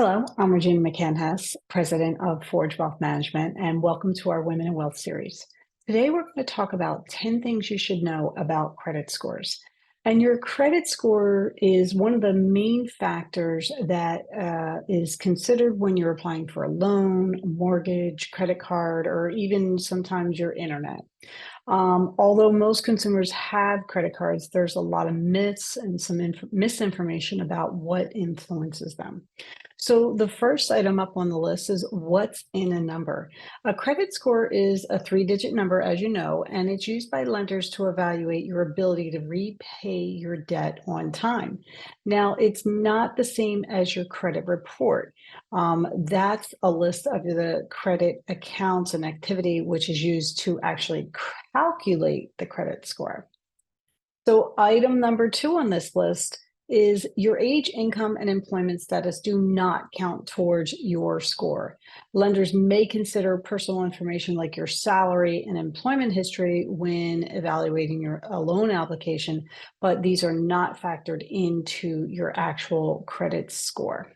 Hello, I'm Regina McCann-Hess, president of Forge Wealth Management, and welcome to our Women in Wealth series. Today, we're going to talk about 10 things you should know about credit scores. And your credit score is one of the main factors that is considered when you're applying for a loan, mortgage, credit card, or even sometimes your internet. Although most consumers have credit cards, there's a lot of myths and some misinformation about what influences them. So the first item up on the list is what's in a number. A credit score is a three-digit number, as you know, and it's used by lenders to evaluate your ability to repay your debt on time. Now, it's not the same as your credit report. That's a list of the credit accounts and activity, which is used to actually calculate the credit score. So item number 2 on this list is your age, income, and employment status do not count towards your score. Lenders may consider personal information like your salary and employment history when evaluating your loan application, but these are not factored into your actual credit score.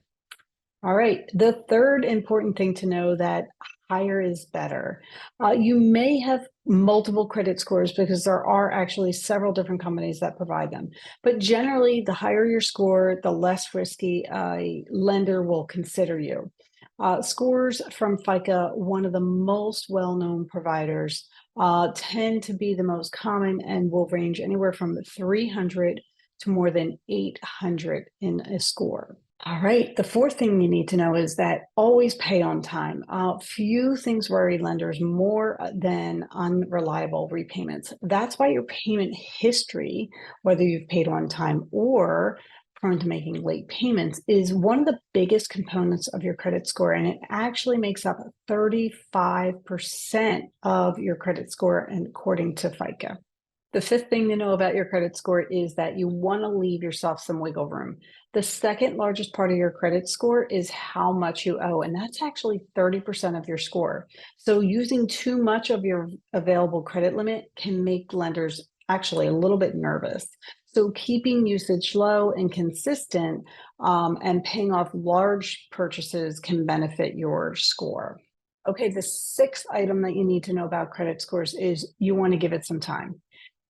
All right, the third important thing to know that higher is better. You may have multiple credit scores because there are actually several different companies that provide them. But generally, the higher your score, the less risky a lender will consider you. Scores from FICA, one of the most well-known providers, tend to be the most common and will range anywhere from 300 to more than 800 in a score. All right. The fourth thing you need to know is that always pay on time. Few things worry lenders more than unreliable repayments. That's why your payment history, whether you've paid on time or prone to making late payments, is one of the biggest components of your credit score. And it actually makes up 35% of your credit score, and according to FICA. The fifth thing to know about your credit score is that you want to leave yourself some wiggle room. The second largest part of your credit score is how much you owe, and that's actually 30% of your score. So using too much of your available credit limit can make lenders actually a little bit nervous. So keeping usage low and consistent and paying off large purchases can benefit your score. Okay, the sixth item that you need to know about credit scores is you want to give it some time.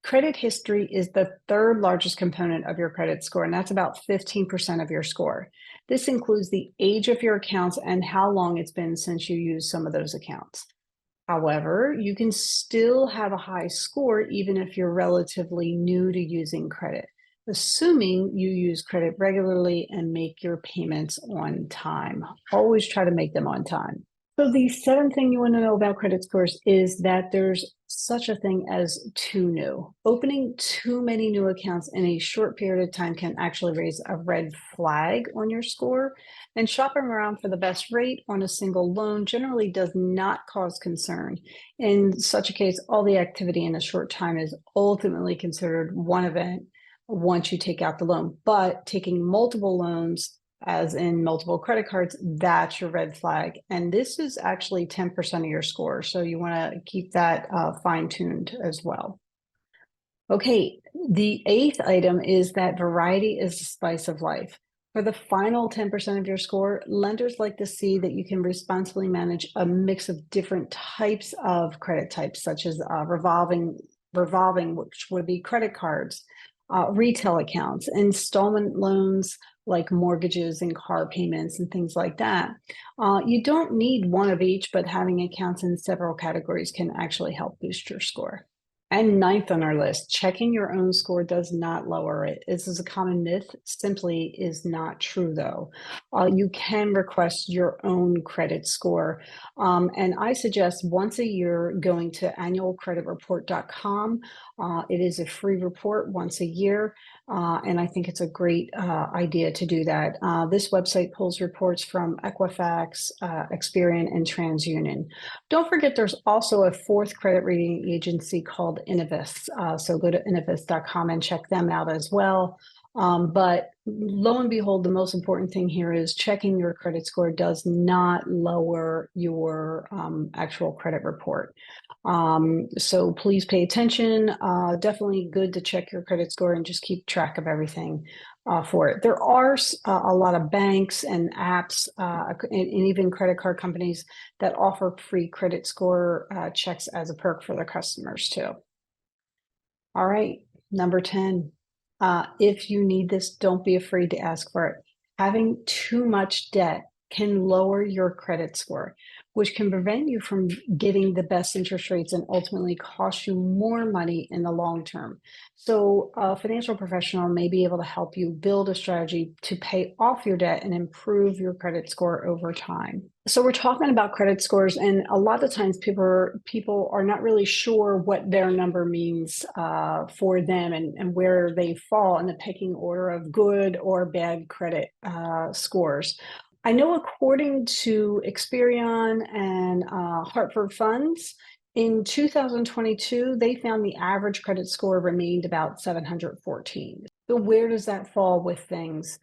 Credit history is the third largest component of your credit score, and that's about 15% of your score. This includes the age of your accounts and how long it's been since you used some of those accounts. However, you can still have a high score even if you're relatively new to using credit, assuming you use credit regularly and make your payments on time. Always try to make them on time. So the seventh thing you want to know about credit scores is that there's such a thing as too new. Opening too many new accounts in a short period of time can actually raise a red flag on your score. And shopping around for the best rate on a single loan generally does not cause concern. In such a case, all the activity in a short time is ultimately considered one event once you take out the loan. But taking multiple loans, as in multiple credit cards, that's your red flag. And this is actually 10% of your score. So you want to keep that fine-tuned as well. Okay, the eighth item is that variety is the spice of life. For the final 10% of your score, lenders like to see that you can responsibly manage a mix of different types of credit types, such as revolving, which would be credit cards, retail accounts, installment loans, like mortgages and car payments and things like that. You don't need one of each, but having accounts in several categories can actually help boost your score. And ninth on our list, checking your own score does not lower it. This is a common myth, simply is not true though. You can request your own credit score. And I suggest once a year going to annualcreditreport.com. It is a free report once a year. And I think it's a great idea to do that. This website pulls reports from Equifax, Experian, and TransUnion. Don't forget there's also a fourth credit rating agency called Innovis. So go to innovis.com and check them out as well. But lo and behold, the most important thing here is checking your credit score does not lower your actual credit report. So please pay attention. Definitely good to check your credit score and just keep track of everything for it. There are a lot of banks and apps and even credit card companies that offer free credit score checks as a perk for their customers too. All right, number 10. If you need this, don't be afraid to ask for it. Having too much debt can lower your credit score, which can prevent you from getting the best interest rates and ultimately cost you more money in the long term. So, a financial professional may be able to help you build a strategy to pay off your debt and improve your credit score over time. So we're talking about credit scores, and a lot of times people are not really sure what their number means for them and where they fall in the pecking order of good or bad credit scores. I know according to Experian and Hartford Funds, in 2022, they found the average credit score remained about 714. So where does that fall with things?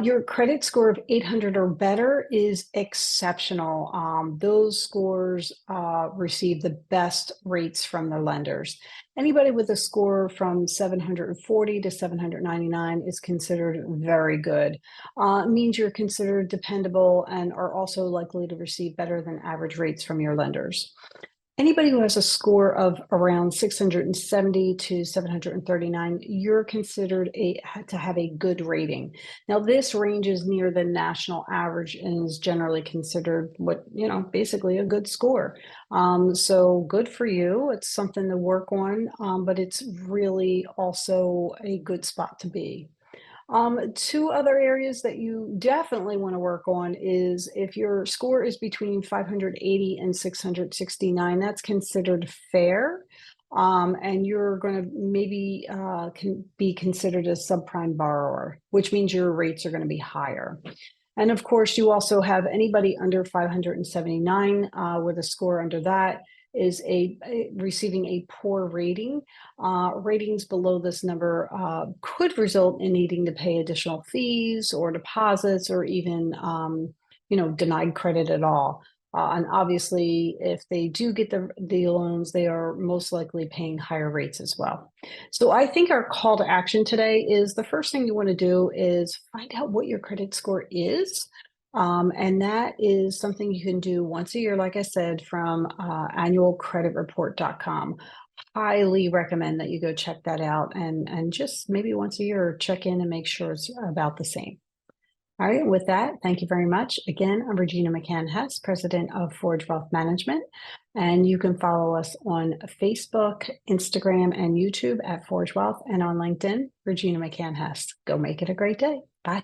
Your credit score of 800 or better is exceptional. Those scores receive the best rates from the lenders. Anybody with a score from 740 to 799 is considered very good. It means you're considered dependable and are also likely to receive better than average rates from your lenders. Anybody who has a score of around 670 to 739, you're considered to have a good rating. Now, this range is near the national average and is generally considered basically a good score. So good for you. It's something to work on, but it's really also a good spot to be. Two other areas that you definitely want to work on is if your score is between 580 and 669, that's considered fair. And you're going to maybe can be considered a subprime borrower, which means your rates are going to be higher. And of course, you also have anybody under 579 with a score under that is receiving a poor rating. Ratings below this number could result in needing to pay additional fees or deposits or even denied credit at all. And obviously, if they do get the loans, they are most likely paying higher rates as well. So I think our call to action today is the first thing you want to do is find out what your credit score is. And that is something you can do once a year, like I said, from annualcreditreport.com. Highly recommend that you go check that out and just maybe once a year check in and make sure it's about the same. All right, with that, thank you very much. Again, I'm Regina McCann Hess, president of Forge Wealth Management, and you can follow us on Facebook, Instagram, and YouTube at Forge Wealth, and on LinkedIn, Regina McCann Hess. Go make it a great day. Bye.